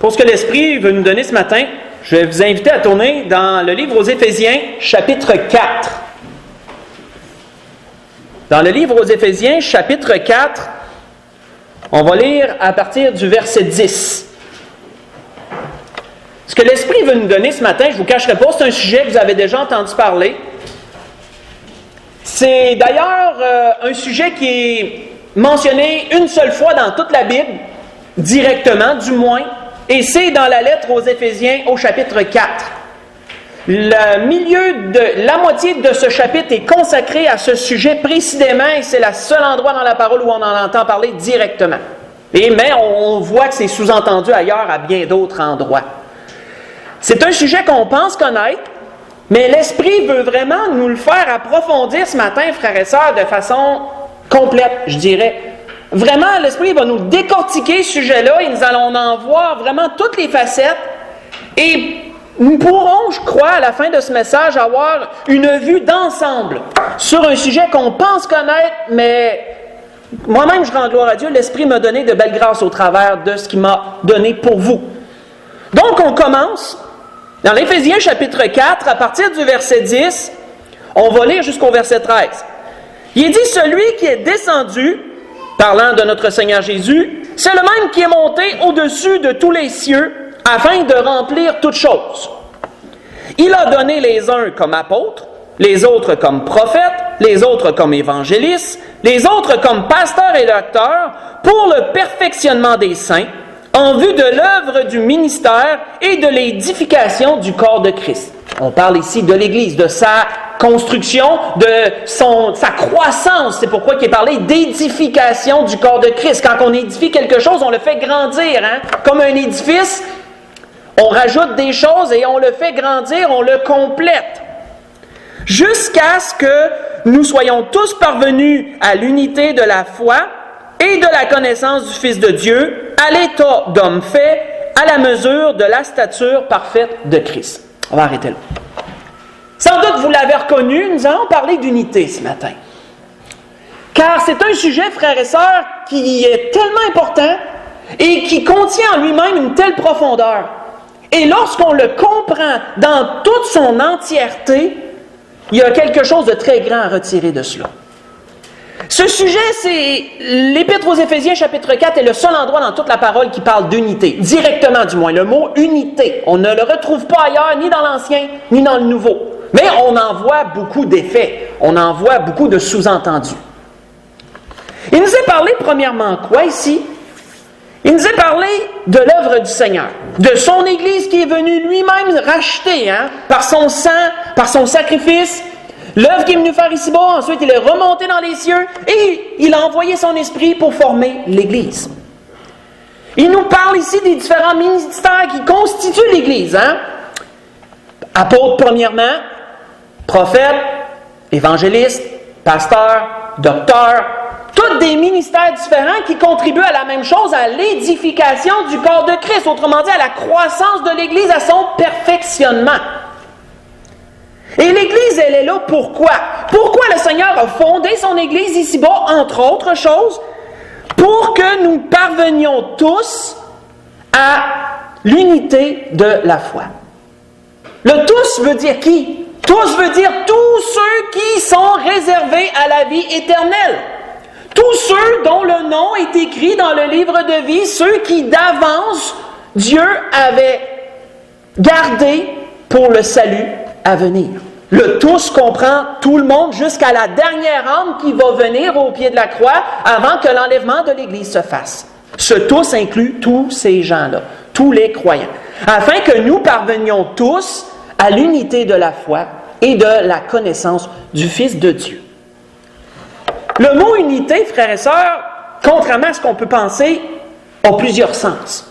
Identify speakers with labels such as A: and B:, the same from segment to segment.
A: Pour ce que l'Esprit veut nous donner ce matin, je vais vous inviter à tourner dans le livre aux Éphésiens, chapitre 4. Dans le livre aux Éphésiens, chapitre 4, on va lire à partir du verset 10. Ce que l'Esprit veut nous donner ce matin, je ne vous cacherai pas, c'est un sujet que vous avez déjà entendu parler. C'est d'ailleurs un sujet qui est mentionné une seule fois dans toute la Bible, directement du moins, et c'est dans la lettre aux Éphésiens au chapitre 4. La moitié de ce chapitre est consacré à ce sujet précisément et c'est le seul endroit dans la parole où on en entend parler directement. Mais on voit que c'est sous-entendu ailleurs à bien d'autres endroits. C'est un sujet qu'on pense connaître, mais l'Esprit veut vraiment nous le faire approfondir ce matin, frères et sœurs, de façon complète, je dirais. Vraiment, l'Esprit va nous décortiquer ce sujet-là et nous allons en voir vraiment toutes les facettes. Et nous pourrons, je crois, à la fin de ce message, avoir une vue d'ensemble sur un sujet qu'on pense connaître, mais moi-même, je rends gloire à Dieu, l'Esprit m'a donné de belles grâces au travers de ce qu'il m'a donné pour vous. Donc, on commence dans l'Éphésiens chapitre 4, à partir du verset 10, on va lire jusqu'au verset 13. Il est dit, celui qui est descendu, parlant de notre Seigneur Jésus, c'est le même qui est monté au-dessus de tous les cieux, afin de remplir toutes choses. Il a donné les uns comme apôtres, les autres comme prophètes, les autres comme évangélistes, les autres comme pasteurs et docteurs, pour le perfectionnement des saints, en vue de l'œuvre du ministère et de l'édification du corps de Christ. On parle ici de l'Église, de sa construction, de sa croissance. C'est pourquoi il est parlé d'édification du corps de Christ. Quand on édifie quelque chose, on le fait grandir. Comme un édifice, on rajoute des choses et on le fait grandir, on le complète. Jusqu'à ce que nous soyons tous parvenus à l'unité de la foi et de la connaissance du Fils de Dieu, à l'état d'homme fait, à la mesure de la stature parfaite de Christ. On va arrêter là. Sans doute, vous l'avez reconnu, nous allons parler d'unité ce matin. Car c'est un sujet, frères et sœurs, qui est tellement important et qui contient en lui-même une telle profondeur. Et lorsqu'on le comprend dans toute son entièreté, il y a quelque chose de très grand à retirer de cela. Ce sujet, c'est l'Épître aux Éphésiens, chapitre 4, est le seul endroit dans toute la parole qui parle d'unité, directement du moins, le mot unité. On ne le retrouve pas ailleurs, ni dans l'Ancien, ni dans le Nouveau. Mais on en voit beaucoup d'effets, on en voit beaucoup de sous-entendus. Il nous est parlé premièrement quoi ici? Il nous est parlé de l'œuvre du Seigneur, de son Église qui est venue lui-même racheter par son sang, par son sacrifice, l'œuvre qu'il est venu faire ici-bas, ensuite il est remonté dans les cieux et il a envoyé son esprit pour former l'Église. Il nous parle ici des différents ministères qui constituent l'Église. Apôtres premièrement, prophètes, évangélistes, pasteurs, docteurs, tous des ministères différents qui contribuent à la même chose, à l'édification du corps de Christ, autrement dit à la croissance de l'Église, à son perfectionnement. Et l'Église, elle est là pourquoi? Pourquoi le Seigneur a fondé son Église ici-bas, entre autres choses? Pour que nous parvenions tous à l'unité de la foi. Le tous veut dire qui? Tous veut dire tous ceux qui sont réservés à la vie éternelle. Tous ceux dont le nom est écrit dans le livre de vie, ceux qui d'avance Dieu avait gardé pour le salut à venir. Le tous comprend tout le monde jusqu'à la dernière âme qui va venir au pied de la croix avant que l'enlèvement de l'Église se fasse. Ce tous inclut tous ces gens-là, tous les croyants, afin que nous parvenions tous à l'unité de la foi et de la connaissance du Fils de Dieu. Le mot unité, frères et sœurs, contrairement à ce qu'on peut penser, a plusieurs sens.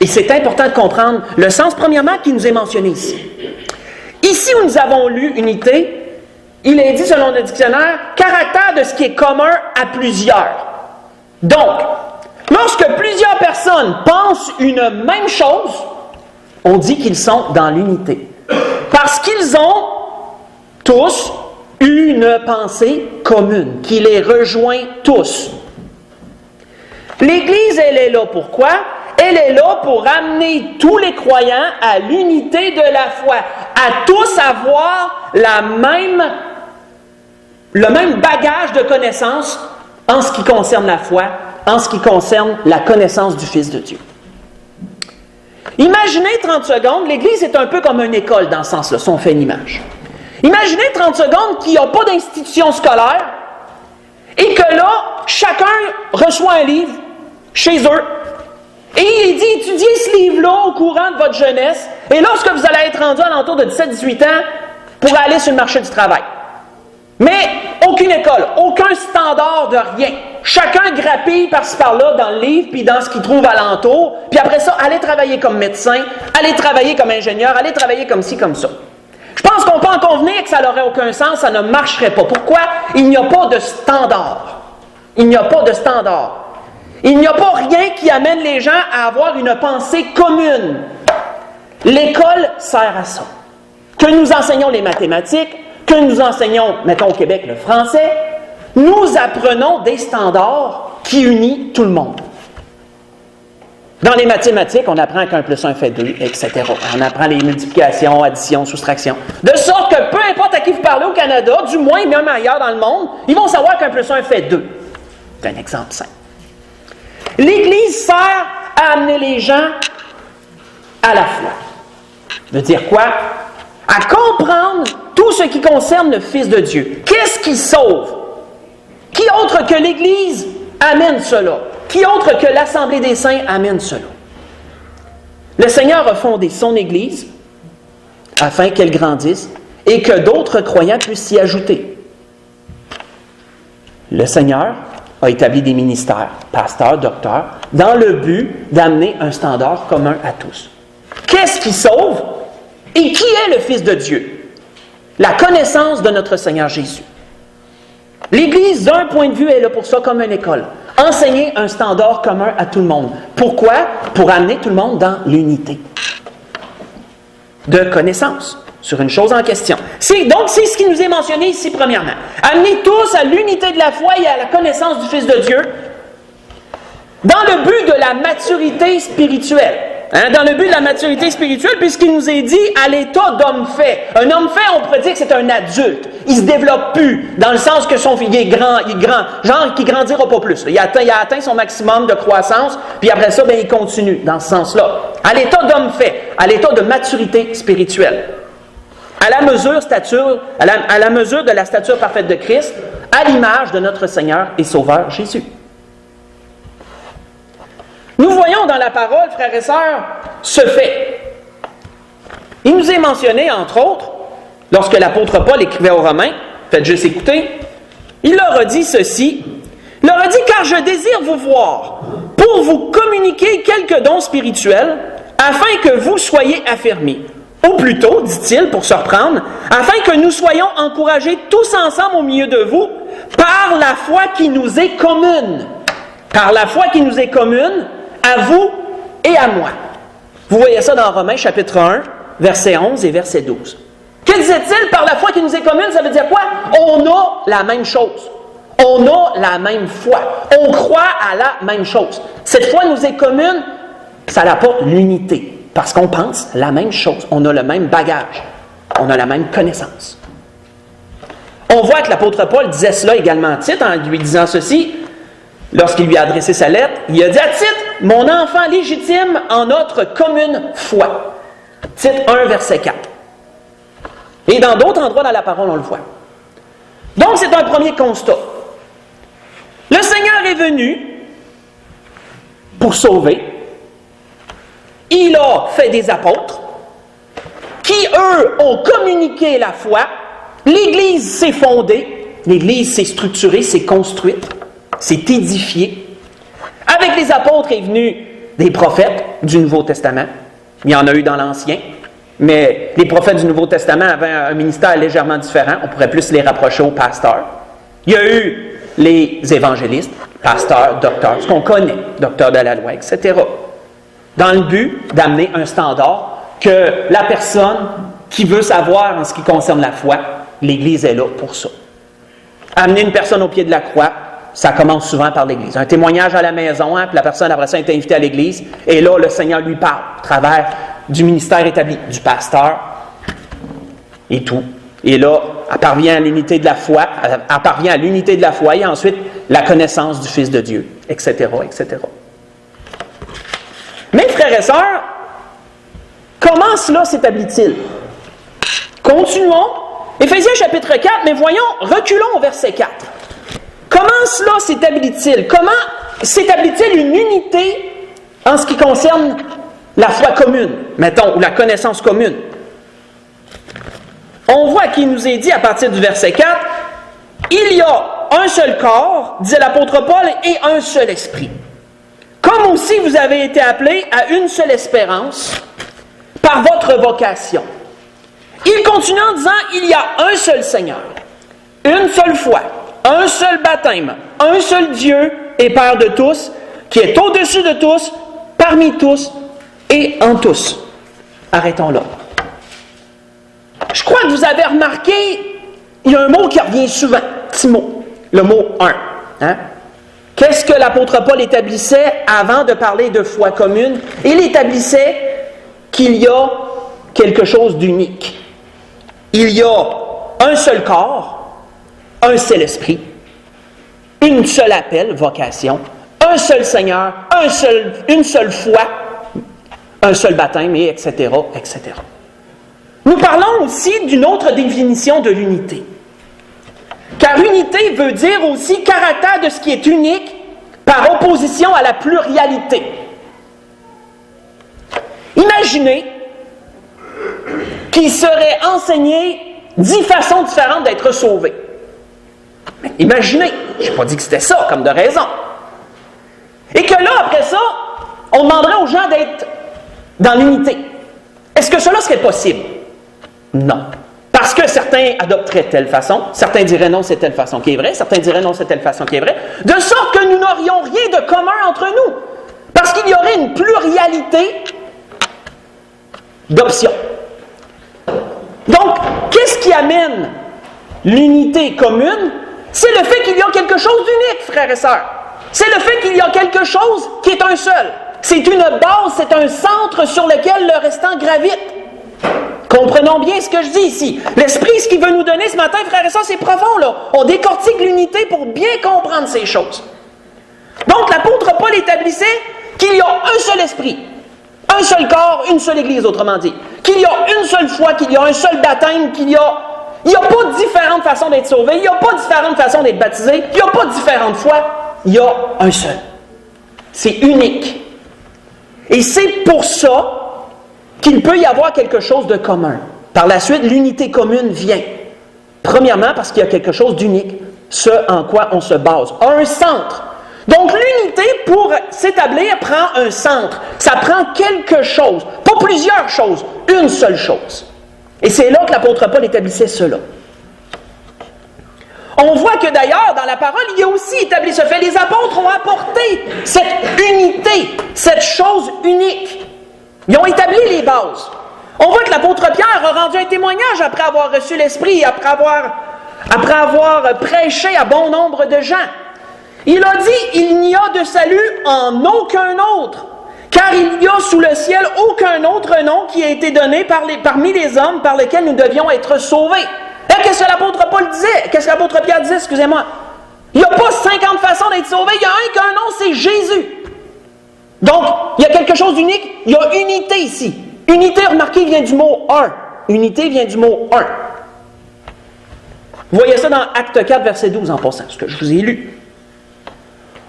A: Et c'est important de comprendre le sens, premièrement, qui nous est mentionné ici. Ici où nous avons lu unité, il est dit, selon le dictionnaire, caractère de ce qui est commun à plusieurs. Donc, lorsque plusieurs personnes pensent une même chose, on dit qu'ils sont dans l'unité. Parce qu'ils ont tous une pensée commune, qui les rejoint tous. L'Église, elle est là pourquoi? elle est là pour amener tous les croyants à l'unité de la foi, à tous avoir le même bagage de connaissances en ce qui concerne la foi, en ce qui concerne la connaissance du Fils de Dieu. Imaginez 30 secondes, l'Église est un peu comme une école dans ce sens-là, si on fait une image. Imaginez 30 secondes qu'il n'y a pas d'institution scolaire et que là, chacun reçoit un livre chez eux et il est dit, étudiez ce livre-là au courant de votre jeunesse et lorsque vous allez être rendu à l'entour de 17-18 ans pour aller sur le marché du travail. Mais aucune école, aucun standard de rien. Chacun grappille par-ci par-là dans le livre, puis dans ce qu'il trouve alentour, puis après ça, aller travailler comme médecin, aller travailler comme ingénieur, aller travailler comme ci, comme ça. Je pense qu'on peut en convenir que ça n'aurait aucun sens, ça ne marcherait pas. Pourquoi? Il n'y a pas de standard. Il n'y a pas de standard. Il n'y a pas rien qui amène les gens à avoir une pensée commune. L'école sert à ça. Que nous enseignons les mathématiques, que nous enseignons, mettons au Québec, le français, nous apprenons des standards qui unissent tout le monde. Dans les mathématiques, on apprend qu'un plus un fait 2, etc. On apprend les multiplications, additions, soustractions. De sorte que peu importe à qui vous parlez au Canada, du moins même ailleurs dans le monde, ils vont savoir qu'un plus un fait 2. C'est un exemple simple. L'Église sert à amener les gens à la foi. Veut dire quoi? À comprendre tout ce qui concerne le Fils de Dieu. Qu'est-ce qui sauve? Qui autre que l'Église amène cela? Qui autre que l'Assemblée des Saints amène cela? Le Seigneur a fondé son Église afin qu'elle grandisse et que d'autres croyants puissent s'y ajouter. Le Seigneur a établi des ministères, pasteurs, docteurs, dans le but d'amener un standard commun à tous. Qu'est-ce qui sauve? Et qui est le Fils de Dieu? La connaissance de notre Seigneur Jésus. L'Église, d'un point de vue, est là pour ça comme une école. Enseigner un standard commun à tout le monde. Pourquoi? Pour amener tout le monde dans l'unité de connaissance sur une chose en question. Donc, c'est ce qui nous est mentionné ici, premièrement. Amener tous à l'unité de la foi et à la connaissance du Fils de Dieu dans le but de la maturité spirituelle. Dans le but de la maturité spirituelle, puisqu'il nous est dit à l'état d'homme fait. Un homme fait, on pourrait dire que c'est un adulte. Il ne se développe plus, dans le sens que il est grand, genre qu'il ne grandira pas plus. Il a atteint son maximum de croissance, puis après ça, il continue dans ce sens-là. À l'état d'homme fait, à l'état de maturité spirituelle. À la mesure de la stature parfaite de Christ, à l'image de notre Seigneur et Sauveur Jésus. Nous voyons dans la parole, frères et sœurs, ce fait. Il nous est mentionné, entre autres, lorsque l'apôtre Paul écrivait aux Romains, faites juste écouter, il leur a dit ceci, il leur a dit « Car je désire vous voir, pour vous communiquer quelques dons spirituels, afin que vous soyez affermis. Ou plutôt, dit-il, pour se reprendre, afin que nous soyons encouragés tous ensemble au milieu de vous, par la foi qui nous est commune. » Par la foi qui nous est commune, à vous et à moi. Vous voyez ça dans Romains chapitre 1, versets 11 et verset 12. Que disait-il par la foi qui nous est commune? Ça veut dire quoi? On a la même chose. On a la même foi. On croit à la même chose. Cette foi nous est commune, ça apporte l'unité. Parce qu'on pense la même chose. On a le même bagage. On a la même connaissance. On voit que l'apôtre Paul disait cela également à Tite, en lui disant ceci. Lorsqu'il lui a adressé sa lettre, il a dit à Tite, « Mon enfant légitime en notre commune foi. » Tite 1, verset 4. Et dans d'autres endroits dans la parole, on le voit. Donc, c'est un premier constat. Le Seigneur est venu pour sauver. Il a fait des apôtres qui, eux, ont communiqué la foi. L'Église s'est fondée. L'Église s'est structurée, s'est construite. C'est édifié. Avec les apôtres est venu des prophètes du Nouveau Testament. Il y en a eu dans l'Ancien, mais les prophètes du Nouveau Testament avaient un ministère légèrement différent. On pourrait plus les rapprocher aux pasteurs. Il y a eu les évangélistes, pasteurs, docteurs, ce qu'on connaît, docteurs de la loi, etc. Dans le but d'amener un standard que la personne qui veut savoir en ce qui concerne la foi, l'Église est là pour ça. Amener une personne au pied de la croix, ça commence souvent par l'Église. Un témoignage à la maison, hein, puis la personne après ça est invitée à l'Église, et là, le Seigneur lui parle à travers du ministère établi, du pasteur, et tout. Et là, elle parvient à l'unité de la foi, et ensuite la connaissance du Fils de Dieu, etc., etc. Mais frères et sœurs, comment cela s'établit-il? Continuons. Éphésiens chapitre 4, mais voyons, reculons au verset 4. Comment cela s'établit-il? Comment s'établit-il une unité en ce qui concerne la foi commune, mettons, ou la connaissance commune? On voit qu'il nous est dit à partir du verset 4, « Il y a un seul corps, disait l'apôtre Paul, et un seul esprit. Comme aussi vous avez été appelés à une seule espérance par votre vocation. » Il continue en disant, « Il y a un seul Seigneur, une seule foi, un seul baptême, un seul Dieu et Père de tous, qui est au-dessus de tous, parmi tous et en tous. » Arrêtons là. Je crois que vous avez remarqué, il y a un mot qui revient souvent, petit mot, le mot « un ». Hein? Qu'est-ce que l'apôtre Paul établissait avant de parler de foi commune? Il établissait qu'il y a quelque chose d'unique. Il y a un seul corps, un seul esprit, une seule appel, vocation, un seul Seigneur, une seule foi, un seul baptême, et etc., etc. Nous parlons aussi d'une autre définition de l'unité. Car unité veut dire aussi caractère de ce qui est unique par opposition à la pluralité. Imaginez qu'il serait enseigné 10 façons différentes d'être sauvé. Mais imaginez, je n'ai pas dit que c'était ça comme de raison. Et que là, après ça, on demanderait aux gens d'être dans l'unité. Est-ce que cela serait possible? Non. Parce que certains adopteraient telle façon, certains diraient non, c'est telle façon qui est vraie, certains diraient non, c'est telle façon qui est vraie, de sorte que nous n'aurions rien de commun entre nous. Parce qu'il y aurait une pluralité d'options. Donc, qu'est-ce qui amène l'unité commune? C'est le fait qu'il y a quelque chose d'unique, frères et sœurs. C'est le fait qu'il y a quelque chose qui est un seul. C'est une base, c'est un centre sur lequel le restant gravite. Comprenons bien ce que je dis ici. L'Esprit, ce qu'il veut nous donner ce matin, frères et sœurs, c'est profond, là. On décortique l'unité pour bien comprendre ces choses. Donc, l'apôtre Paul établissait qu'il y a un seul esprit, un seul corps, une seule Église, autrement dit. Qu'il y a une seule foi, qu'il y a un seul baptême, il n'y a pas différentes façons d'être sauvé, il n'y a pas différentes façons d'être baptisé, il n'y a pas différentes foi, il y a un seul. C'est unique. Et c'est pour ça qu'il peut y avoir quelque chose de commun. Par la suite, l'unité commune vient. Premièrement, parce qu'il y a quelque chose d'unique, ce en quoi on se base. Un centre. Donc, l'unité, pour s'établir, prend un centre. Ça prend quelque chose. Pas plusieurs choses. Une seule chose. Et c'est là que l'apôtre Paul établissait cela. On voit que d'ailleurs, dans la parole, il y a aussi établi ce fait. Les apôtres ont apporté cette unité, cette chose unique. Ils ont établi les bases. On voit que l'apôtre Pierre a rendu un témoignage après avoir reçu l'Esprit, après avoir prêché à bon nombre de gens. Il a dit, il n'y a de salut en aucun autre, car il n'y a sous le ciel aucun autre nom qui a été donné parmi les hommes par lesquels nous devions être sauvés. Qu'est-ce que l'apôtre Paul disait? Qu'est-ce que l'apôtre Pierre disait, excusez-moi? Il n'y a pas 50 façons d'être sauvé, il y a un qu'un nom, c'est Jésus. Donc, il y a quelque chose d'unique, il y a unité ici. Unité, remarquez, vient du mot « un ». Unité vient du mot « un ». Vous voyez ça dans Acte 4, verset 12 en passant, ce que je vous ai lu.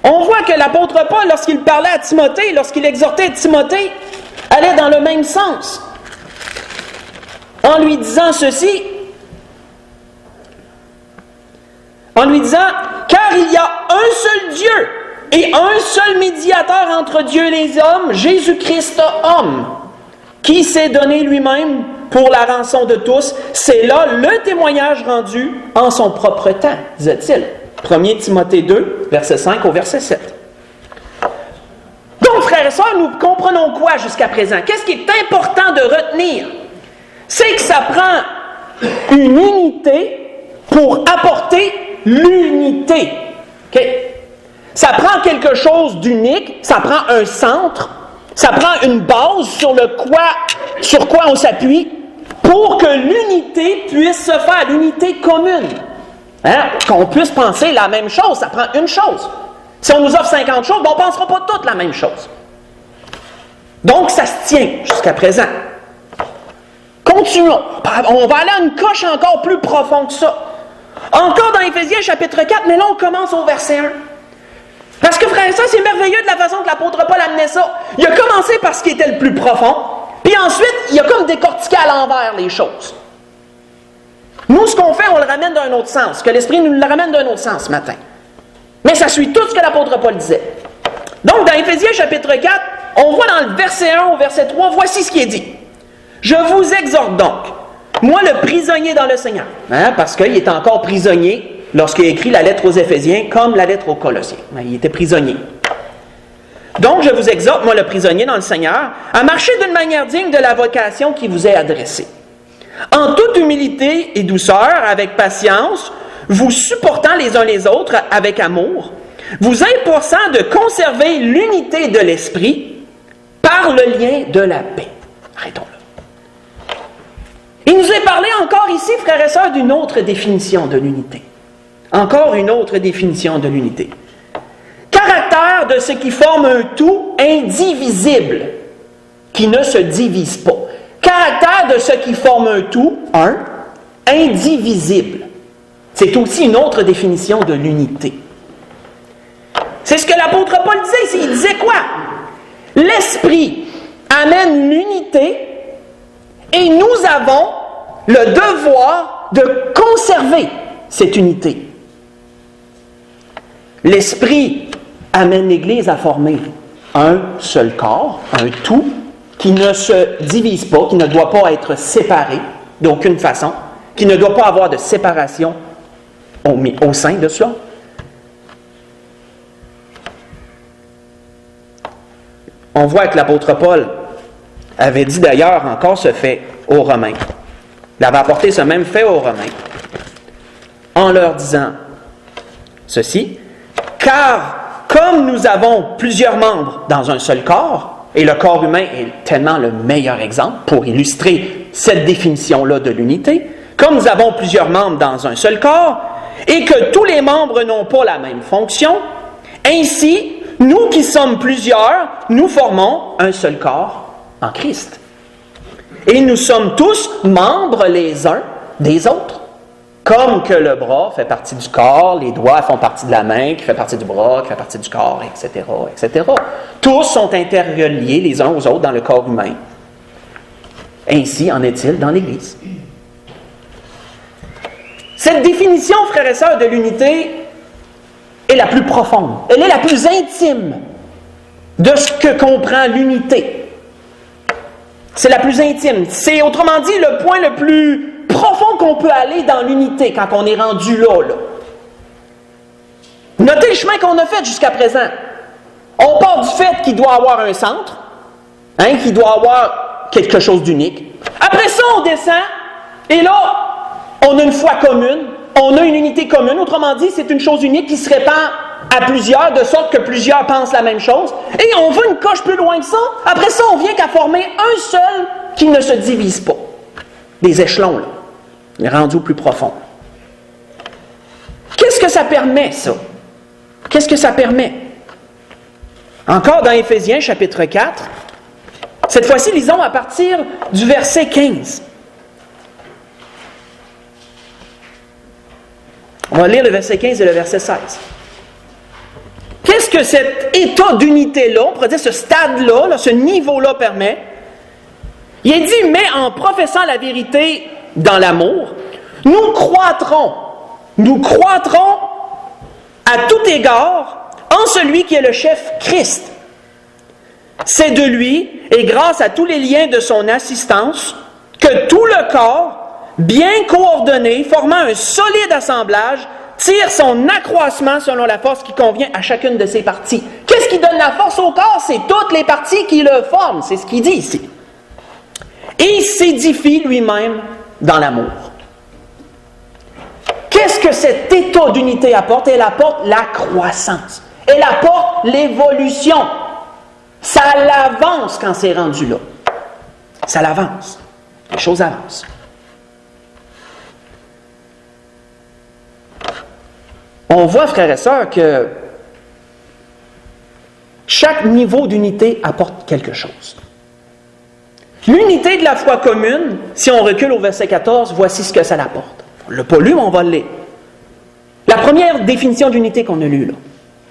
A: On voit que l'apôtre Paul, lorsqu'il parlait à Timothée, lorsqu'il exhortait Timothée, allait dans le même sens. En lui disant ceci, car il y a un seul Dieu et un seul médiateur entre Dieu et les hommes, Jésus-Christ homme, qui s'est donné lui-même pour la rançon de tous. C'est là le témoignage rendu en son propre temps, disait-il. 1 Timothée 2, verset 5 au verset 7. Donc, frères et sœurs, nous comprenons quoi jusqu'à présent? Qu'est-ce qui est important de retenir? C'est que ça prend une unité pour apporter l'unité. Okay? Ça prend quelque chose d'unique, ça prend un centre, ça prend une base sur quoi on s'appuie pour que l'unité puisse se faire, l'unité commune. Qu'on puisse penser la même chose, ça prend une chose. Si on nous offre 50 choses, on ne pensera pas toutes la même chose. Donc, ça se tient jusqu'à présent. Continuons. On va aller à une coche encore plus profonde que ça. Encore dans Éphésiens chapitre 4, mais là on commence au verset 1. Parce que frère, ça c'est merveilleux de la façon que l'apôtre Paul amenait ça. Il a commencé par ce qui était le plus profond, puis ensuite il a comme décortiqué à l'envers les choses. Nous, ce qu'on fait, on le ramène d'un autre sens, que l'Esprit nous le ramène d'un autre sens ce matin. Mais ça suit tout ce que l'apôtre Paul disait. Donc dans Éphésiens chapitre 4, on voit dans le verset 1 au verset 3, voici ce qui est dit. Je vous exhorte donc, moi le prisonnier dans le Seigneur, parce qu'il est encore prisonnier lorsqu'il a écrit la lettre aux Éphésiens comme la lettre aux Colossiens. Il était prisonnier. Donc je vous exhorte, moi le prisonnier dans le Seigneur, à marcher d'une manière digne de la vocation qui vous est adressée. En toute humilité et douceur, avec patience, vous supportant les uns les autres avec amour, vous imposant de conserver l'unité de l'esprit par le lien de la paix. Arrêtons-là. Il nous est parlé encore ici, frères et sœurs, d'une autre définition de l'unité. Encore une autre définition de l'unité. Caractère de ce qui forme un tout indivisible, qui ne se divise pas. Caractère de ce qui forme un tout, indivisible. C'est aussi une autre définition de l'unité. C'est ce que l'apôtre Paul disait. Il disait quoi? L'Esprit amène l'unité et nous avons le devoir de conserver cette unité. L'Esprit amène l'Église à former un seul corps, un tout, qui ne se divise pas, qui ne doit pas être séparé d'aucune façon, qui ne doit pas avoir de séparation au sein de cela. On voit que l'apôtre Paul avait dit d'ailleurs encore ce fait aux Romains. Il avait apporté ce même fait aux Romains en leur disant ceci, car comme nous avons plusieurs membres dans un seul corps, et le corps humain est tellement le meilleur exemple pour illustrer cette définition-là de l'unité, comme nous avons plusieurs membres dans un seul corps, et que tous les membres n'ont pas la même fonction, ainsi, nous qui sommes plusieurs, nous formons un seul corps en Christ. Et nous sommes tous membres les uns des autres. Comme que le bras fait partie du corps, les doigts font partie de la main, qui fait partie du bras, qui fait partie du corps, etc., etc. Tous sont interreliés les uns aux autres dans le corps humain. Ainsi en est-il dans l'Église. Cette définition, frères et sœurs, de l'unité est la plus profonde. Elle est la plus intime de ce que comprend l'unité. C'est la plus intime. C'est, autrement dit, le point le plus profond qu'on peut aller dans l'unité quand on est rendu là. Notez le chemin qu'on a fait jusqu'à présent. On part du fait qu'il doit avoir un centre, qu'il doit avoir quelque chose d'unique. Après ça, on descend, et là, on a une foi commune, on a une unité commune. Autrement dit, c'est une chose unique qui se répand à plusieurs, de sorte que plusieurs pensent la même chose. Et on va une coche plus loin que ça. Après ça, on vient qu'à former un seul qui ne se divise pas. Des échelons, là. On est rendu au plus profond. Qu'est-ce que ça permet, ça? Qu'est-ce que ça permet? Encore dans Éphésiens, chapitre 4. Cette fois-ci, lisons à partir du verset 15. On va lire le verset 15 et le verset 16. Qu'est-ce que cet état d'unité-là, on pourrait dire ce stade-là, ce niveau-là permet? Il est dit, mais en professant la vérité dans l'amour, nous croîtrons à tout égard en celui qui est le chef Christ. C'est de lui, et grâce à tous les liens de son assistance, que tout le corps, bien coordonné, formant un solide assemblage, tire son accroissement selon la force qui convient à chacune de ses parties. Qu'est-ce qui donne la force au corps? C'est toutes les parties qui le forment, c'est ce qu'il dit ici. Et il s'édifie lui-même dans l'amour. Qu'est-ce que cet état d'unité apporte? Elle apporte la croissance. Elle apporte l'évolution. Ça l'avance quand c'est rendu là. Ça l'avance. Les choses avancent. On voit, frères et sœurs, que chaque niveau d'unité apporte quelque chose. L'unité de la foi commune, si on recule au verset 14, voici ce que ça apporte. On ne l'a pas lu, mais on va le lire. La première définition d'unité qu'on a lue là,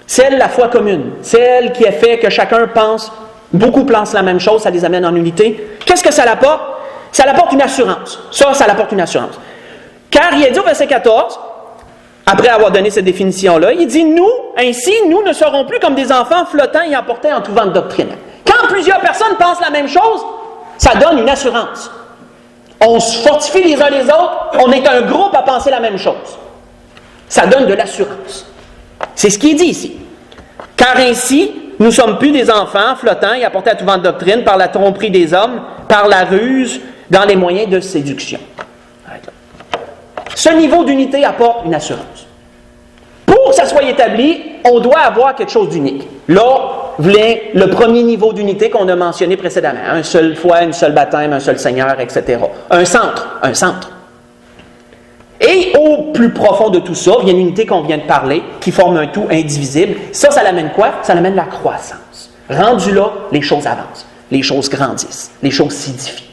A: celle de la foi commune, celle qui a fait que chacun pense, beaucoup pensent la même chose, ça les amène en unité. Qu'est-ce que ça l'apporte? Ça l'apporte une assurance. Ça l'apporte une assurance. Car il est dit au verset 14, après avoir donné cette définition-là, il dit « Nous, ainsi, nous ne serons plus comme des enfants flottants et emportés en tout vent de doctrine. » Quand plusieurs personnes pensent la même chose, ça donne une assurance. On se fortifie les uns les autres, on est un groupe à penser la même chose. Ça donne de l'assurance. C'est ce qui est dit ici. « Car ainsi, nous ne sommes plus des enfants flottants et apportés à tout vent de doctrine par la tromperie des hommes, par la ruse, dans les moyens de séduction. » Ce niveau d'unité apporte une assurance. Pour que ça soit établi, on doit avoir quelque chose d'unique. Là, vient le premier niveau d'unité qu'on a mentionné précédemment. Un seul foi, un seul baptême, un seul Seigneur, etc. Un centre. Et au plus profond de tout ça, vient l'unité qu'on vient de parler, qui forme un tout indivisible. Ça l'amène quoi? Ça l'amène la croissance. Rendu là, les choses avancent. Les choses grandissent. Les choses s'édifient.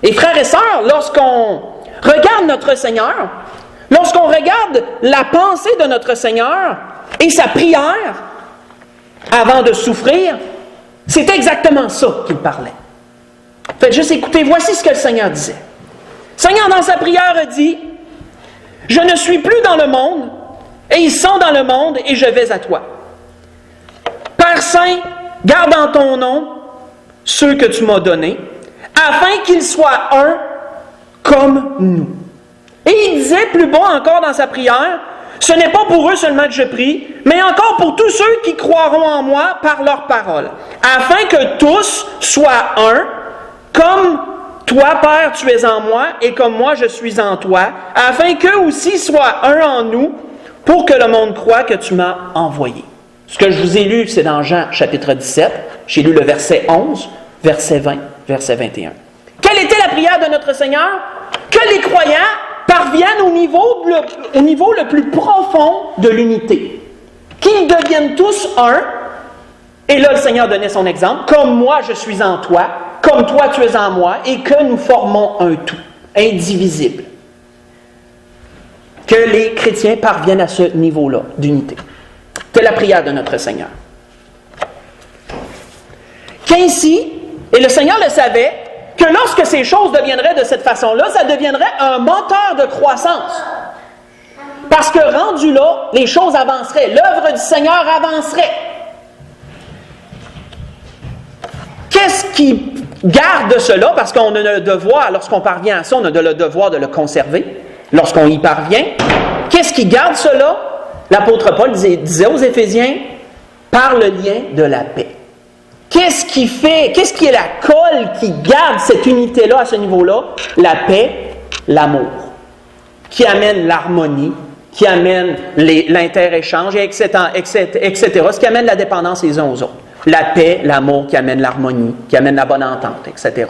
A: Et frères et sœurs, lorsqu'on regarde notre Seigneur, lorsqu'on regarde la pensée de notre Seigneur et sa prière avant de souffrir, c'est exactement ça qu'il parlait. Faites juste écouter, voici ce que le Seigneur disait. Le Seigneur, dans sa prière, a dit « Je ne suis plus dans le monde, et ils sont dans le monde, et je vais à toi. Père Saint, garde en ton nom ceux que tu m'as donnés, afin qu'ils soient un comme nous. » Et il disait plus bas encore dans sa prière, « Ce n'est pas pour eux seulement que je prie, mais encore pour tous ceux qui croiront en moi par leur parole, afin que tous soient un, comme toi, Père, tu es en moi, et comme moi, je suis en toi, afin qu'eux aussi soient un en nous, pour que le monde croie que tu m'as envoyé. » Ce que je vous ai lu, c'est dans Jean chapitre 17. J'ai lu le verset 11, verset 20, verset 21. Quelle était la prière de notre Seigneur? Que les croyants parviennent au niveau le plus profond de l'unité. Qu'ils deviennent tous un. Et là, le Seigneur donnait son exemple. Comme moi, je suis en toi, comme toi, tu es en moi, et que nous formons un tout, indivisible. Que les chrétiens parviennent à ce niveau-là d'unité. C'est la prière de notre Seigneur. Qu'ainsi, et le Seigneur le savait, que lorsque ces choses deviendraient de cette façon-là, ça deviendrait un moteur de croissance. Parce que rendu là, les choses avanceraient, l'œuvre du Seigneur avancerait. Qu'est-ce qui garde cela? Parce qu'on a le devoir, lorsqu'on parvient à ça, on a le devoir de le conserver. Lorsqu'on y parvient, qu'est-ce qui garde cela? L'apôtre Paul disait aux Éphésiens, par le lien de la paix. Qu'est-ce qui est la colle qui garde cette unité-là à ce niveau-là? La paix, l'amour, qui amène l'harmonie, qui amène l'inter-échange, etc., ce qui amène la dépendance les uns aux autres. La paix, l'amour qui amène l'harmonie, qui amène la bonne entente, etc.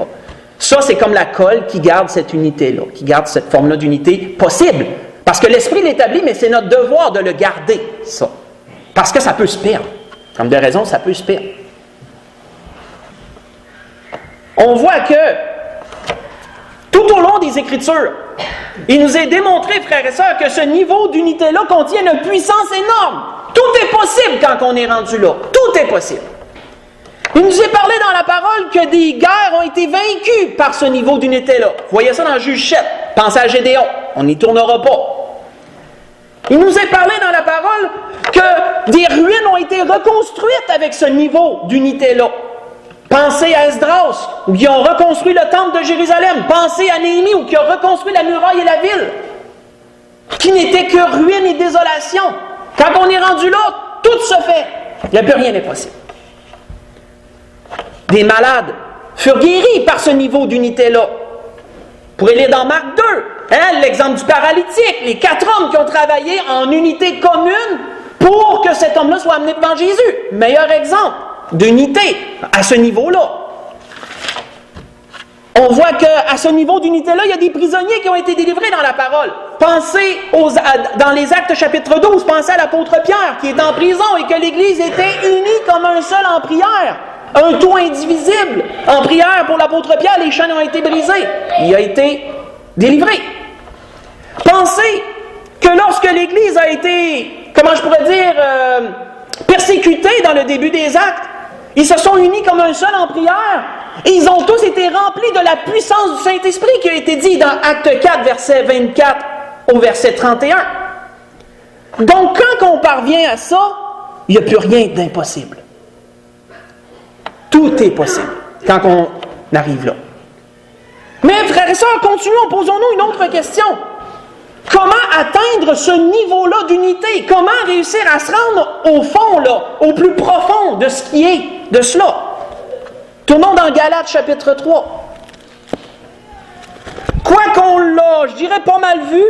A: Ça, c'est comme la colle qui garde cette unité-là, qui garde cette forme-là d'unité possible. Parce que l'Esprit l'établit, mais c'est notre devoir de le garder, ça. Parce que ça peut se perdre. Comme de raison, ça peut se perdre. On voit que, tout au long des Écritures, il nous est démontré, frères et sœurs, que ce niveau d'unité-là contient une puissance énorme. Tout est possible quand on est rendu là. Tout est possible. Il nous est parlé dans la parole que des guerres ont été vaincues par ce niveau d'unité-là. Vous voyez ça dans Juge 7. Pensez à Gédéon. On n'y tournera pas. Il nous est parlé dans la parole que des ruines ont été reconstruites avec ce niveau d'unité-là. Pensez à Esdras, où ils ont reconstruit le temple de Jérusalem. Pensez à Néhémie, où ils ont reconstruit la muraille et la ville, qui n'était que ruine et désolation. Quand on est rendu là, tout se fait. Il n'y a plus rien n'est possible. Des malades furent guéris par ce niveau d'unité-là. Vous pourrez lire dans Marc 2, L'exemple du paralytique, les 4 hommes qui ont travaillé en unité commune pour que cet homme-là soit amené devant Jésus. Meilleur exemple d'unité à ce niveau-là. On voit qu'à ce niveau d'unité-là, il y a des prisonniers qui ont été délivrés dans la parole. Pensez dans les Actes chapitre 12, pensez à l'apôtre Pierre qui est en prison et que l'Église était unie comme un seul en prière. Un tout indivisible. En prière pour l'apôtre Pierre, les chaînes ont été brisées. Il a été délivré. Pensez que lorsque l'Église a été, comment je pourrais dire, persécutée dans le début des Actes, ils se sont unis comme un seul en prière. Et ils ont tous été remplis de la puissance du Saint-Esprit qui a été dit dans Acte 4, verset 24 au verset 31. Donc, quand on parvient à ça, il n'y a plus rien d'impossible. Tout est possible quand on arrive là. Mais, frères et sœurs, continuons, posons-nous une autre question. Comment atteindre ce niveau-là d'unité? Comment réussir à se rendre au fond, là, au plus profond de ce qui est de cela? Tournons dans Galates chapitre 3. Quoi qu'on l'a, je dirais pas mal vu,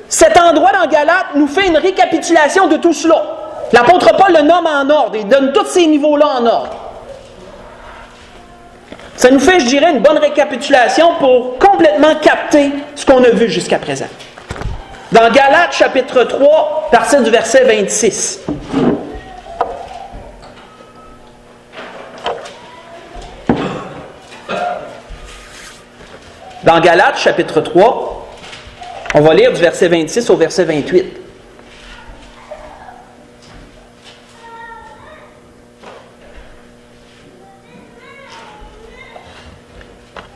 A: cet endroit dans Galates nous fait une récapitulation de tout cela. L'apôtre Paul le nomme en ordre, il donne tous ces niveaux-là en ordre. Ça nous fait, je dirais, une bonne récapitulation pour complètement capter ce qu'on a vu jusqu'à présent. Dans Galates chapitre 3, à partir du verset 26. Dans Galates chapitre 3, on va lire du verset 26 au verset 28.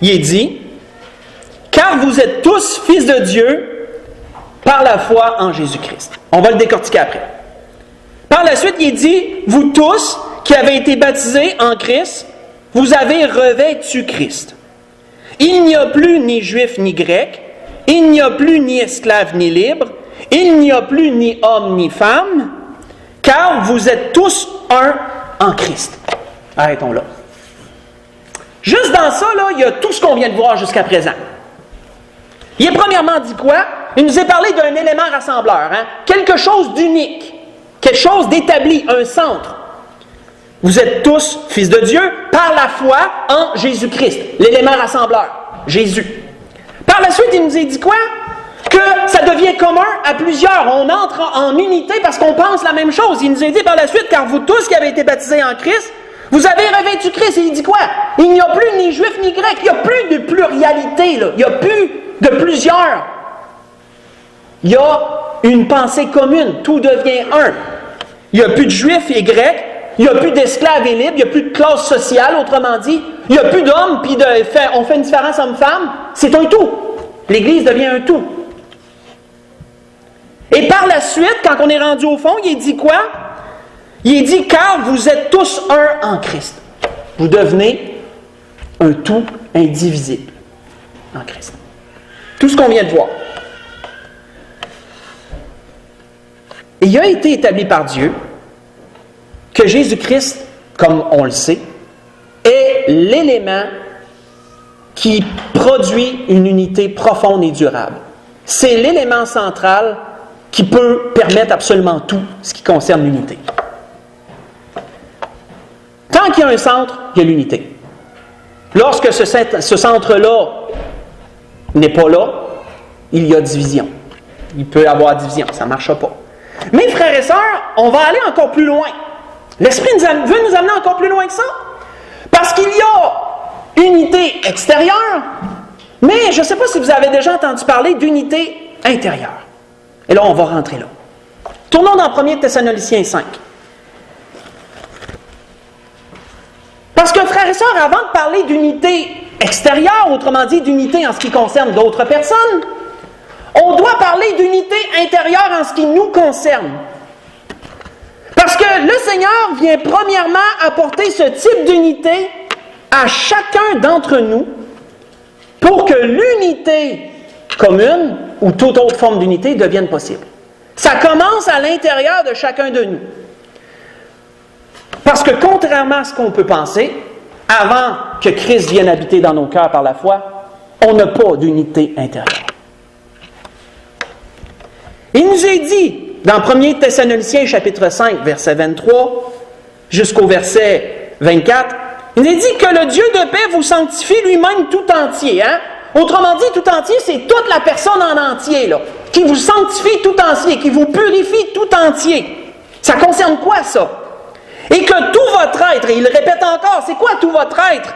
A: Il est dit, « Car vous êtes tous fils de Dieu par la foi en Jésus-Christ. » On va le décortiquer après. Par la suite, il est dit, « Vous tous qui avez été baptisés en Christ, vous avez revêtu Christ. Il n'y a plus ni juif ni grec, il n'y a plus ni esclave ni libre, il n'y a plus ni homme ni femme, car vous êtes tous un en Christ. » Arrêtons là. Juste dans ça, là, il y a tout ce qu'on vient de voir jusqu'à présent. Il est premièrement dit quoi? Il nous est parlé d'un élément rassembleur, hein? Quelque chose d'unique, quelque chose d'établi, un centre. Vous êtes tous fils de Dieu par la foi en Jésus-Christ, l'élément rassembleur, Jésus. Par la suite, il nous est dit quoi? Que ça devient commun à plusieurs. On entre en unité parce qu'on pense la même chose. Il nous est dit par la suite, car vous tous qui avez été baptisés en Christ, vous avez revêtu Christ. Et il dit quoi? Il n'y a plus ni juif ni grec. Il n'y a plus de pluralité. Là. Il n'y a plus de plusieurs. Il y a une pensée commune. Tout devient un. Il n'y a plus de juifs et grecs. Il n'y a plus d'esclaves et libres. Il n'y a plus de classe sociale, autrement dit. Il n'y a plus d'hommes, puis on fait une différence homme-femme. C'est un tout. L'Église devient un tout. Et par la suite, quand on est rendu au fond, il est dit quoi? Il est dit, car vous êtes tous un en Christ. Vous devenez un tout indivisible en Christ. Tout ce qu'on vient de voir. Et il a été établi par Dieu que Jésus-Christ, comme on le sait, est l'élément qui produit une unité profonde et durable. C'est l'élément central qui peut permettre absolument tout ce qui concerne l'unité. Tant qu'il y a un centre, il y a l'unité. Lorsque ce centre-là n'est pas là, il y a division. Il peut y avoir division, ça ne marchera pas. Mais frères et sœurs, on va aller encore plus loin. L'Esprit veut nous amener encore plus loin que ça. Parce qu'il y a unité extérieure, mais je ne sais pas si vous avez déjà entendu parler d'unité intérieure. Et là, on va rentrer là. Tournons dans 1 Thessaloniciens 5. Parce que, frères et sœurs, avant de parler d'unité extérieure, autrement dit d'unité en ce qui concerne d'autres personnes, on doit parler d'unité intérieure en ce qui nous concerne. Parce que le Seigneur vient premièrement apporter ce type d'unité à chacun d'entre nous pour que l'unité commune ou toute autre forme d'unité devienne possible. Ça commence à l'intérieur de chacun de nous. Parce que contrairement à ce qu'on peut penser, avant que Christ vienne habiter dans nos cœurs par la foi, on n'a pas d'unité intérieure. Il nous est dit, dans 1 Thessaloniciens chapitre 5, verset 23, jusqu'au verset 24, il nous est dit que le Dieu de paix vous sanctifie lui-même tout entier. Hein? Autrement dit, tout entier, c'est toute la personne en entier, là, qui vous sanctifie tout entier, qui vous purifie tout entier. Ça concerne quoi, ça? Et que tout votre être, et il le répète encore, c'est quoi tout votre être?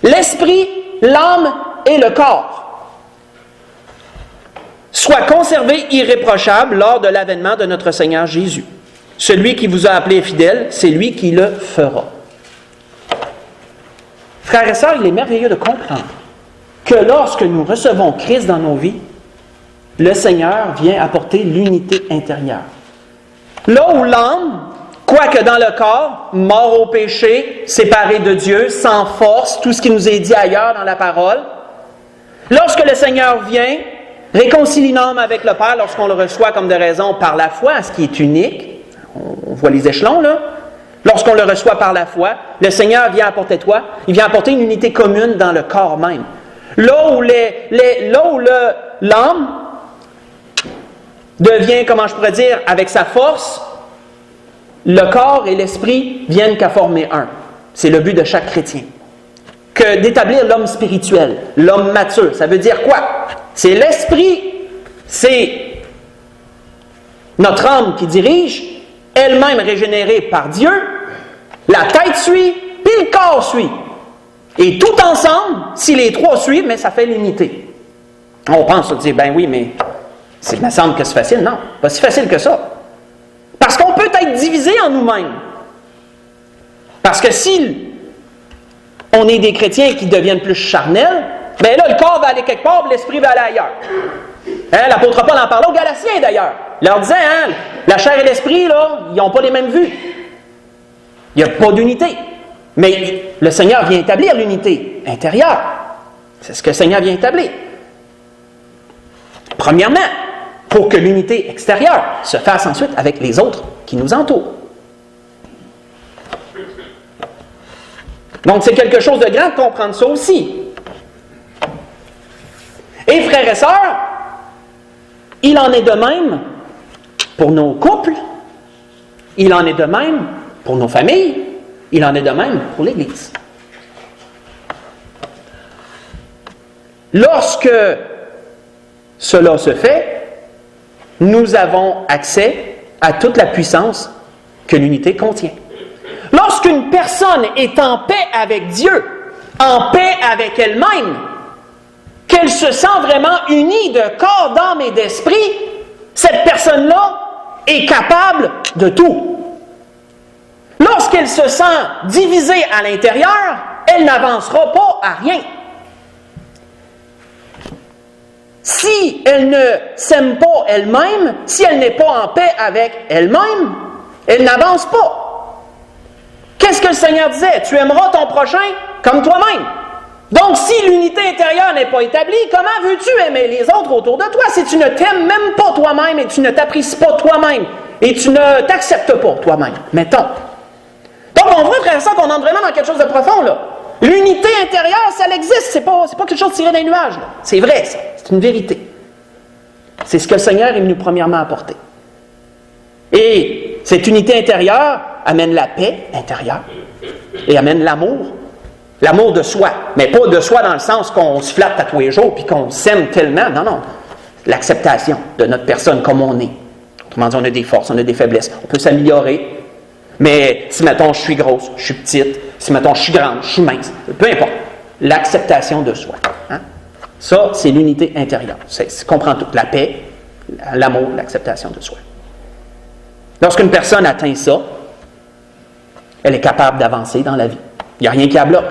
A: L'esprit, l'âme et le corps soit conservé irréprochable lors de l'avènement de notre Seigneur Jésus. Celui qui vous a appelé fidèle, c'est lui qui le fera. Frères et sœurs, il est merveilleux de comprendre que lorsque nous recevons Christ dans nos vies, le Seigneur vient apporter l'unité intérieure. Là où l'âme, quoique dans le corps, mort au péché, séparé de Dieu, sans force, tout ce qui nous est dit ailleurs dans la parole, lorsque le Seigneur vient, réconcilie l'âme avec le Père lorsqu'on le reçoit comme de raison par la foi, ce qui est unique, on voit les échelons là, lorsqu'on le reçoit par la foi, le Seigneur vient apporter quoi? Il vient apporter une unité commune dans le corps même. Là où l'âme devient, comment je pourrais dire, avec sa force, le corps et l'esprit viennent qu'à former un. C'est le but de chaque chrétien. Que d'établir l'homme spirituel, l'homme mature. Ça veut dire quoi? C'est l'esprit, c'est notre âme qui dirige, elle-même régénérée par Dieu, la tête suit, puis le corps suit. Et tout ensemble, si les trois suivent, mais ça fait l'unité. On pense, on dit, ben oui, mais il me semble que c'est facile. Non, pas si facile que ça. Parce qu'on peut être divisé en nous-mêmes. Parce que si on est des chrétiens qui deviennent plus charnels, bien là, le corps va aller quelque part, puis l'esprit va aller ailleurs. Hein, l'apôtre Paul en parlait aux Galatiens d'ailleurs. Il leur disait, hein, la chair et l'esprit, là, ils n'ont pas les mêmes vues. Il n'y a pas d'unité. Mais le Seigneur vient établir l'unité intérieure. C'est ce que le Seigneur vient établir. Premièrement, pour que l'unité extérieure se fasse ensuite avec les autres qui nous entourent. Donc, c'est quelque chose de grand de comprendre ça aussi. Et frères et sœurs, il en est de même pour nos couples, il en est de même pour nos familles, il en est de même pour l'Église. Lorsque cela se fait, nous avons accès à toute la puissance que l'unité contient. Lorsqu'une personne est en paix avec Dieu, en paix avec elle-même, qu'elle se sent vraiment unie de corps, d'âme et d'esprit, cette personne-là est capable de tout. Lorsqu'elle se sent divisée à l'intérieur, elle n'avancera pas à rien. Si elle ne s'aime pas elle-même, si elle n'est pas en paix avec elle-même, elle n'avance pas. Qu'est-ce que le Seigneur disait? Tu aimeras ton prochain comme toi-même. Donc, si l'unité intérieure n'est pas établie, comment veux-tu aimer les autres autour de toi si tu ne t'aimes même pas toi-même et tu ne t'apprécies pas toi-même et tu ne t'acceptes pas toi-même? Mettons. Donc, on voit, frère et sœur, qu'on entre vraiment dans quelque chose de profond, là. L'unité intérieure, ça existe, c'est pas quelque chose tiré d'un nuage, là. C'est vrai, ça. C'est une vérité. C'est ce que le Seigneur est venu premièrement apporter. Et cette unité intérieure amène la paix intérieure et amène l'amour. L'amour de soi, mais pas de soi dans le sens qu'on se flatte à tous les jours puis qu'on s'aime tellement. Non, non. L'acceptation de notre personne comme on est. Autrement dit, on a des forces, on a des faiblesses. On peut s'améliorer. Mais si, mettons, je suis grosse, je suis petite, si, mettons, je suis grande, je suis mince, peu importe. L'acceptation de soi. Hein? Ça, c'est l'unité intérieure. C'est comprend tout. La paix, l'amour, l'acceptation de soi. Lorsqu'une personne atteint ça, elle est capable d'avancer dans la vie. Il n'y a rien qui la bloque.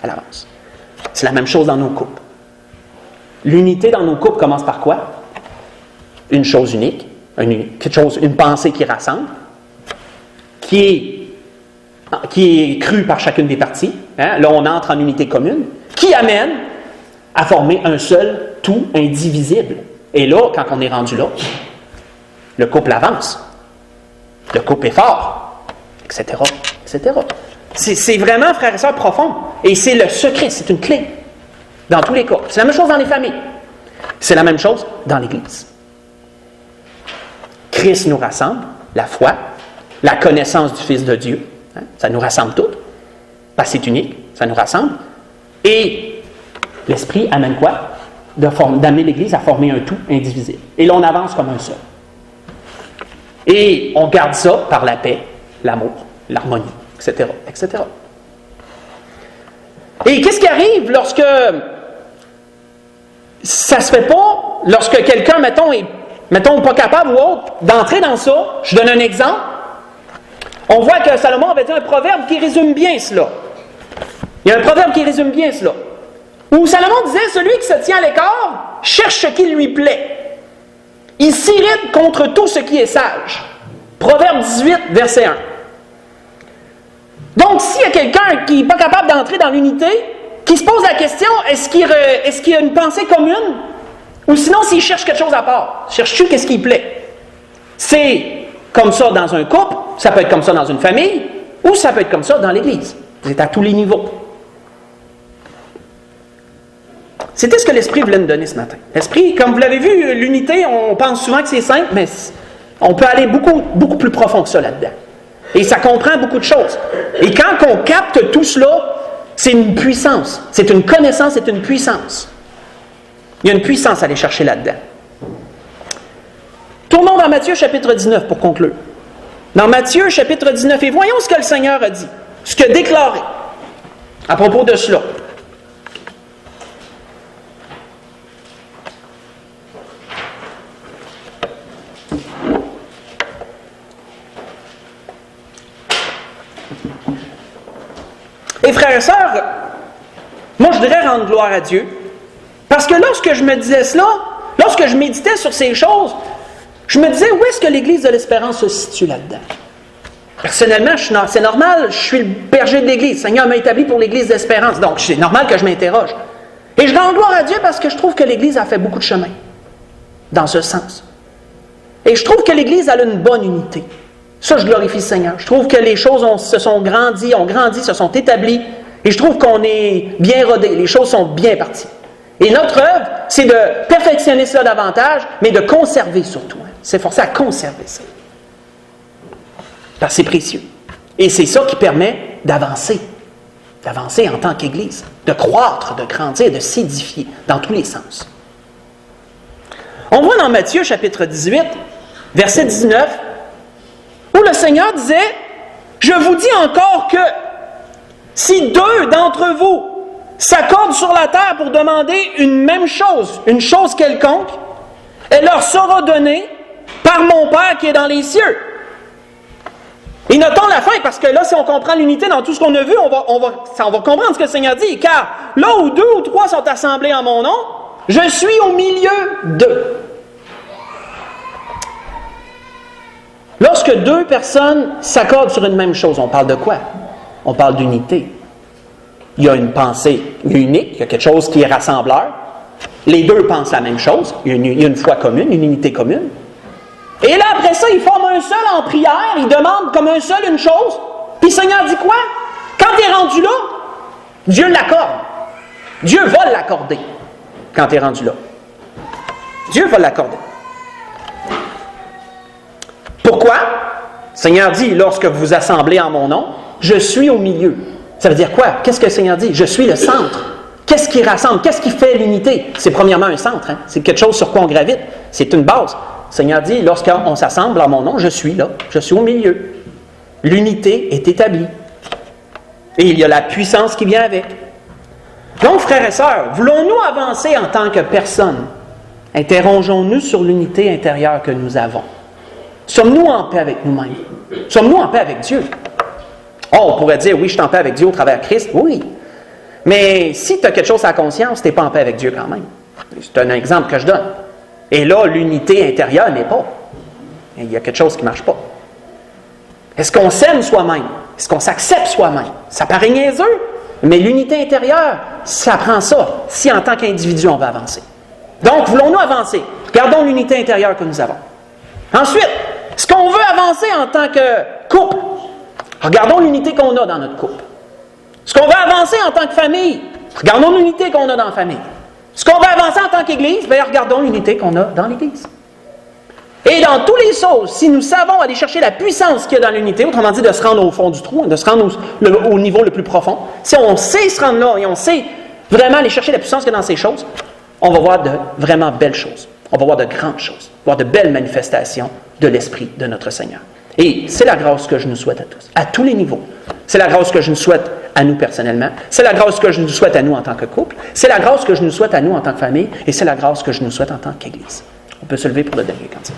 A: Elle avance. C'est la même chose dans nos couples. L'unité dans nos couples commence par quoi? Une chose unique, une pensée qui rassemble, qui est crue par chacune des parties. Hein? Là, on entre en unité commune, qui amène à former un seul tout indivisible. Et là, quand on est rendu là, le couple avance. Le couple est fort, etc., etc. C'est vraiment, frères et sœurs, profond. Et c'est le secret, c'est une clé. Dans tous les cas. C'est la même chose dans les familles. C'est la même chose dans l'Église. Christ nous rassemble, la foi, la connaissance du Fils de Dieu, hein, ça nous rassemble toutes, parce que c'est unique, ça nous rassemble. Et l'Esprit amène quoi? D'amener l'Église à former un tout indivisible. Et là, on avance comme un seul. Et on garde ça par la paix, l'amour, l'harmonie, etc., etc. Et qu'est-ce qui arrive lorsque ça se fait pas, lorsque quelqu'un, mettons, pas capable ou autre, d'entrer dans ça? Je donne un exemple. On voit que Salomon avait dit un proverbe qui résume bien cela. Il y a un proverbe qui résume bien cela. Où Salomon disait, celui qui se tient à l'écart cherche ce qui lui plaît. Il s'irrite contre tout ce qui est sage. Proverbe 18, verset 1. Donc, s'il y a quelqu'un qui n'est pas capable d'entrer dans l'unité, qui se pose la question, est-ce qu'il y a une pensée commune? Ou sinon, s'il cherche quelque chose à part, cherche-tu qu'est-ce qui lui plaît? C'est comme ça dans un couple, ça peut être comme ça dans une famille, ou ça peut être comme ça dans l'Église. Vous êtes à tous les niveaux. C'était ce que l'Esprit voulait nous donner ce matin. L'Esprit, comme vous l'avez vu, l'unité, on pense souvent que c'est simple, mais on peut aller beaucoup, beaucoup plus profond que ça là-dedans. Et ça comprend beaucoup de choses. Et quand on capte tout cela, c'est une puissance. C'est une connaissance, c'est une puissance. Il y a une puissance à aller chercher là-dedans. Tournons dans Matthieu chapitre 19 pour conclure. Dans Matthieu chapitre 19, et voyons ce que le Seigneur a dit, ce qu'il a déclaré à propos de cela. Et frères et sœurs, moi je dirais rendre gloire à Dieu, parce que lorsque je me disais cela, lorsque je méditais sur ces choses, je me disais, où est-ce que l'Église de l'Espérance se situe là-dedans? Personnellement, c'est normal, je suis le berger de l'Église. Le Seigneur m'a établi pour l'Église d'Espérance, donc c'est normal que je m'interroge. Et je rends gloire à Dieu parce que je trouve que l'Église a fait beaucoup de chemin dans ce sens. Et je trouve que l'Église a une bonne unité. Ça, je glorifie le Seigneur. Je trouve que les choses ont grandi, se sont établies, et je trouve qu'on est bien rodé, les choses sont bien parties. Et notre œuvre, c'est de perfectionner cela davantage, mais de conserver surtout. C'est forcé à conserver ça. Parce que c'est précieux. Et c'est ça qui permet d'avancer en tant qu'Église, de croître, de grandir, de s'édifier dans tous les sens. On voit dans Matthieu chapitre 18, verset 19, où le Seigneur disait, « Je vous dis encore que si deux d'entre vous s'accordent sur la terre pour demander une même chose, une chose quelconque, elle leur sera donnée par mon Père qui est dans les cieux. » Et notons la fin, parce que là, si on comprend l'unité dans tout ce qu'on a vu, on va comprendre ce que le Seigneur dit. Car là où 2 ou 3 sont assemblés en mon nom, je suis au milieu d'eux. Lorsque 2 personnes s'accordent sur une même chose, on parle de quoi? On parle d'unité. Il y a une pensée unique, il y a quelque chose qui est rassembleur. Les 2 pensent la même chose, il y a une foi commune, une unité commune. Et là, après ça, ils forment un seul en prière, ils demandent comme un seul une chose. Puis le Seigneur dit quoi? Quand tu es rendu là, Dieu l'accorde. Dieu va l'accorder quand tu es rendu là. Dieu va l'accorder. Pourquoi? Le Seigneur dit, lorsque vous vous assemblez en mon nom, je suis au milieu. Ça veut dire quoi? Qu'est-ce que le Seigneur dit? Je suis le centre. Qu'est-ce qui rassemble? Qu'est-ce qui fait l'unité? C'est premièrement un centre. Hein? C'est quelque chose sur quoi on gravite. C'est une base. Le Seigneur dit, lorsqu'on s'assemble en mon nom, je suis là. Je suis au milieu. L'unité est établie. Et il y a la puissance qui vient avec. Donc, frères et sœurs, voulons-nous avancer en tant que personne? Interrogeons-nous sur l'unité intérieure que nous avons. Sommes-nous en paix avec nous-mêmes? Sommes-nous en paix avec Dieu? Oh, on pourrait dire, oui, je suis en paix avec Dieu au travers de Christ. Oui. Mais si tu as quelque chose à la conscience, tu n'es pas en paix avec Dieu quand même. C'est un exemple que je donne. Et là, l'unité intérieure n'est pas. Il y a quelque chose qui ne marche pas. Est-ce qu'on s'aime soi-même? Est-ce qu'on s'accepte soi-même? Ça paraît niaiseux, mais l'unité intérieure, ça prend ça, si en tant qu'individu, on va avancer. Donc, voulons-nous avancer? Gardons l'unité intérieure que nous avons. Ensuite, est-ce qu'on veut avancer en tant que couple? Regardons l'unité qu'on a dans notre couple. Est-ce qu'on veut avancer en tant que famille? Regardons l'unité qu'on a dans la famille. Est-ce qu'on veut avancer en tant qu'Église? Bien, regardons l'unité qu'on a dans l'Église. Et dans tous les sauces, si nous savons aller chercher la puissance qu'il y a dans l'unité, autrement dit de se rendre au fond du trou, de se rendre au niveau le plus profond, si on sait se rendre là et on sait vraiment aller chercher la puissance qu'il y a dans ces choses, on va voir de vraiment belles choses. On va voir de grandes choses, voir de belles manifestations de l'Esprit de notre Seigneur. Et c'est la grâce que je nous souhaite à tous, à tous les niveaux. C'est la grâce que je nous souhaite à nous personnellement. C'est la grâce que je nous souhaite à nous en tant que couple. C'est la grâce que je nous souhaite à nous en tant que famille. Et c'est la grâce que je nous souhaite en tant qu'Église. On peut se lever pour le dernier cantique.